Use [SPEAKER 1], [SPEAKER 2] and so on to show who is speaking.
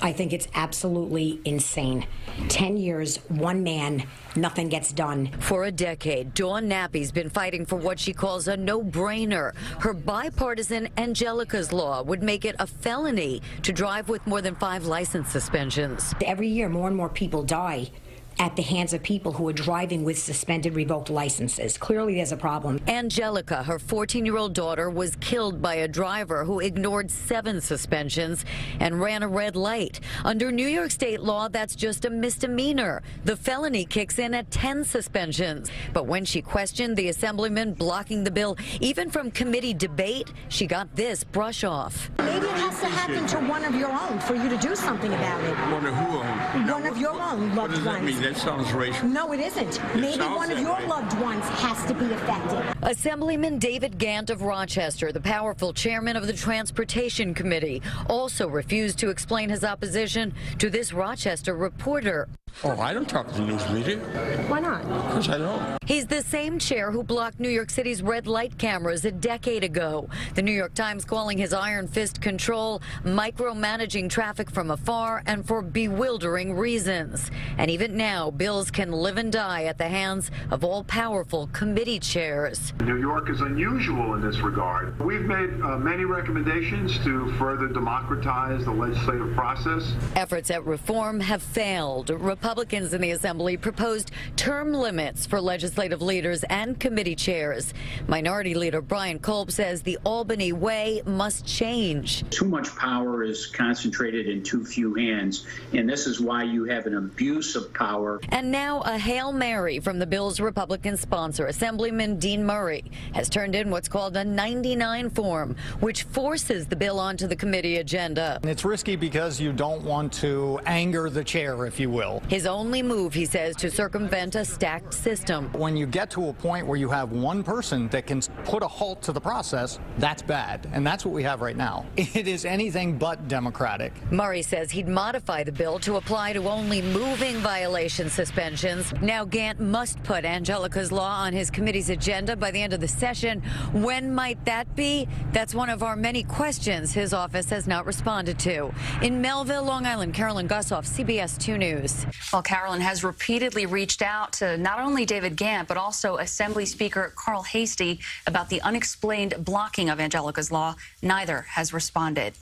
[SPEAKER 1] I think it's absolutely insane. 10 years, one man, nothing gets done.
[SPEAKER 2] For a decade, Dawn Nappi's been fighting for what she calls a no-brainer. Her bipartisan Angelica's Law would make it a felony to drive with more than 5 license suspensions.
[SPEAKER 1] Every year, more and more people die at the hands of people who are driving with suspended, revoked licenses. Clearly, there's a problem.
[SPEAKER 2] Angelica, her 14-year-old daughter, was killed by a driver who ignored 7 suspensions and ran a red light. Under New York state law, that's just a misdemeanor. The felony kicks in at 10 suspensions. But when she questioned the assemblyman blocking the bill, even from committee debate, she got this brush off.
[SPEAKER 1] Maybe it has to happen to one of your own for you to do something about it.
[SPEAKER 3] One of who own?
[SPEAKER 1] One of your own loved ones.
[SPEAKER 3] What does that mean? That sounds racial.
[SPEAKER 1] No, it isn't. Maybe one of your loved ones has to be affected.
[SPEAKER 2] Assemblyman David Gant of Rochester, the powerful chairman of the Transportation Committee, also refused to explain his opposition to this Rochester reporter.
[SPEAKER 3] Oh, I don't talk to the news media.
[SPEAKER 1] Why not?
[SPEAKER 3] Because I don't.
[SPEAKER 2] He's the same chair who blocked New York City's red light cameras a decade ago. The New York Times calling his iron fist control micromanaging traffic from afar and for bewildering reasons. And even now, bills can live and die at the hands of all-powerful committee chairs.
[SPEAKER 4] New York is unusual in this regard. We've made many recommendations to further democratize the legislative process.
[SPEAKER 2] Efforts at reform have failed. Republicans in the Assembly proposed term limits for legislative leaders and committee chairs. Minority Leader Brian Kolb says the Albany way must change.
[SPEAKER 5] Too much power is concentrated in too few hands, and this is why you have an abuse of power.
[SPEAKER 2] And now a Hail Mary from the bill's Republican sponsor, Assemblyman Dean Murray, has turned in what's called a 99 form, which forces the bill onto the committee agenda.
[SPEAKER 6] It's risky because you don't want to anger the chair, if you will.
[SPEAKER 2] His only move, he says, to circumvent a stacked system.
[SPEAKER 6] When you get to a point where you have one person that can put a halt to the process, that's bad. And that's what we have right now. It is anything but democratic.
[SPEAKER 2] Murray says he'd modify the bill to apply to only moving violation suspensions. Now Gant must put Angelica's Law on his committee's agenda by the end of the session. When might that be? That's one of our many questions his office has not responded to. In Melville, Long Island, Carolyn Gusoff, CBS 2 News.
[SPEAKER 7] Well, Carolyn has repeatedly reached out to not only David Gant, but also Assembly Speaker Carl Hastie about the unexplained blocking of Angelica's Law. Neither has responded.